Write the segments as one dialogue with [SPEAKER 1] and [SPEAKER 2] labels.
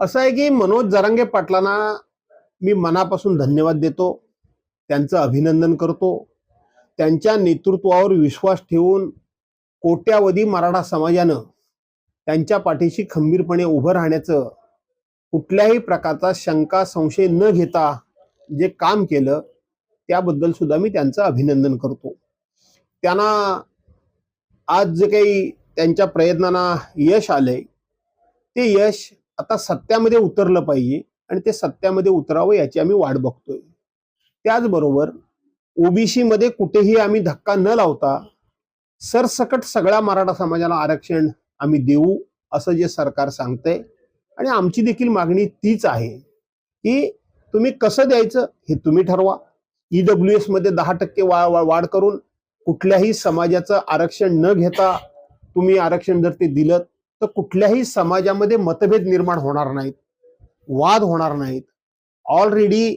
[SPEAKER 1] असं आहे की मनोज जरांगे पाटलांना मी मनापासून धन्यवाद देतो, त्यांचं अभिनंदन करतो. त्यांच्या नेतृत्वावर विश्वास ठेवून कोट्यावधी मराठा समाजानं त्यांच्या पाठीशी खंबीरपणे उभं राहण्याचं, कुठल्याही प्रकारचा शंका संशय न घेता जे काम केलं त्याबद्दल सुद्धा मी त्यांचं अभिनंदन करतो. त्यांना आज जे काही त्यांच्या प्रयत्नांना यश आलंय ते यश आता सत्यामध्ये उतरलं पाहिजे आणि ते सत्यामध्ये उतरावं याची आम्ही वाट बघतोय. त्याचबरोबर ओबीसी मध्ये कुठेही आम्ही धक्का न लावता सरसकट सगळ्या मराठा समाजाला आरक्षण आम्ही देऊ असं जे सरकार सांगतंय आणि आमची देखील मागणी तीच आहे की तुम्ही कसं द्यायचं हे तुम्ही ठरवा. ईडब्ल्यूएस मध्ये 10% वाढ करून कुठल्याही समाजाचं आरक्षण न घेता तुम्ही आरक्षण जर ते दिलं तर कुठल्याही समाजामध्ये मतभेद निर्माण होणार नाहीत, वाद होणार नाहीत. ऑलरेडी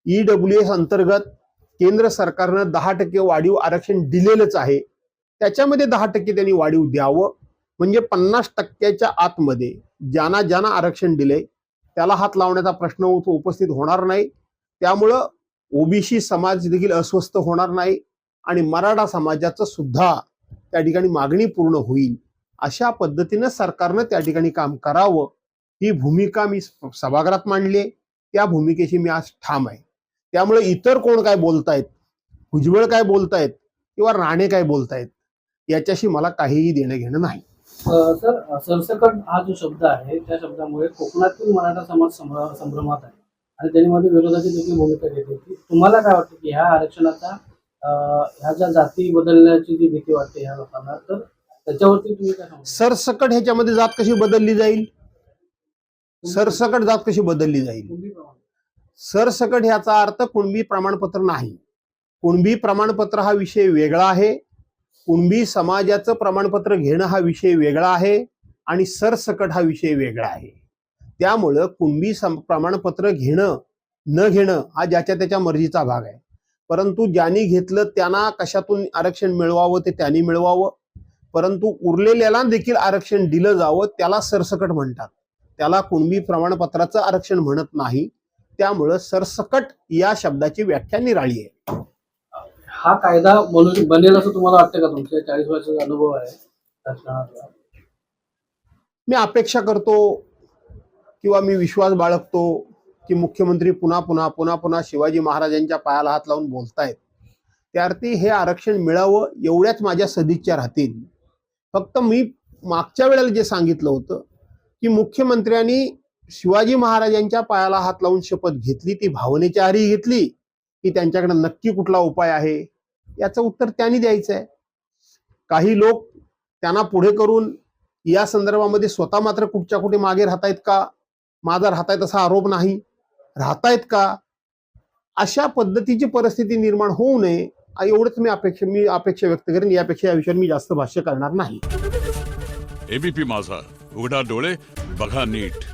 [SPEAKER 1] ईडब्ल्यूएस अंतर्गत केंद्र सरकारनं 10% वाढीव आरक्षण दिलेलंच आहे. त्याच्यामध्ये 10% त्यांनी वाढीव द्यावं म्हणजे 50%च्या आतमध्ये ज्यांना ज्यांना आरक्षण दिले त्याला हात लावण्याचा प्रश्न उपस्थित होणार नाही. त्यामुळं ओबीसी समाज देखील अस्वस्थ होणार नाही आणि मराठा समाजाचं सुद्धा त्या ठिकाणी मागणी पूर्ण होईल. अशा पद्धतीनं सरकारनं त्या ठिकाणी काम करावं ही भूमिका मी सभागृहात मांडली आहे. त्या भूमिकेशी मी आज ठाम आहे. त्यामुळे इतर कोण काय बोलतायत, भुजबळ काय बोलतायत किंवा राणे काय बोलतायत याच्याशी मला काहीही देणं घेणं नाही.
[SPEAKER 2] सर, सरसकट हा जो शब्द आहे त्या शब्दामुळे कोकणातील मराठा समाज संभ्रमात आहे आणि त्यामध्ये विरोधाची देखील भूमिका घेते. तुम्हाला काय वाटतं की ह्या आरक्षणाचा ह्या ज्या जाती बदलण्याची जी भीती वाटते ह्या लोकांना, तर त्याच्यावरती तुम्ही काय सांगता?
[SPEAKER 1] सरसकट ह्याच्यामध्ये जात कशी बदलली जाईल? सरसकट जात कशी बदलली जाईल? सरसकट ह्याचा अर्थ कुणबी प्रमाणपत्र नाही. कुणबी प्रमाणपत्र हा विषय वेगळा आहे. कुणबी समाजाचं प्रमाणपत्र घेणं हा विषय वेगळा आहे आणि सरसकट हा विषय वेगळा आहे. त्यामुळं कुणबी प्रमाणपत्र घेणं न घेणं हा ज्याच्या त्याच्या मर्जीचा भाग आहे. परंतु ज्यांनी घेतलं त्यांना कशातून आरक्षण मिळवावं ते त्यांनी मिळवावं, परंतु उरलेल्याला देखील आरक्षण दिलं जावं त्याला सरसकट म्हणतात. त्याला कुणबी प्रमाणपत्राचं आरक्षण म्हणत नाही. त्यामुळं सरसकट या शब्दाची व्याख्या निराळी आहे.
[SPEAKER 2] हा कायदा बनेल असं तुम्हाला वाटतं का? तुमच्या 40 वर्षाचा अनुभव आहे.
[SPEAKER 1] मी अपेक्षा करतो किंवा मी विश्वास बाळगतो की मुख्यमंत्री पुन्हा शिवाजी महाराजांच्या पायाला हात लावून बोलतायत. त्या अर्थी हे आरक्षण मिळावं एवढ्याच माझ्या सदिच्छा राहतील. फक्त मी मागच्या वेळेला जे सांगितलं होतं की मुख्यमंत्र्यांनी शिवाजी महाराजांच्या पायाला हात लावून शपथ घेतली, ती भावनेच्या आरी घेतली की त्यांच्याकडे नक्की कुठला उपाय आहे याचं उत्तर त्यांनी द्यायचं आहे. काही लोक त्यांना पुढे करून या संदर्भामध्ये स्वतः मात्र कुठच्या कुठे मागे राहतायत का? माझा राहतायत असा आरोप नाही. राहतायत का? अशा पद्धतीची परिस्थिती निर्माण होऊ नये एवढंच मी अपेक्षा व्यक्त करेन. यापेक्षा या विषयावर मी जास्त भाष्य करणार नाही.
[SPEAKER 3] एबीपी माझा, उघडा डोळे बघा नीट.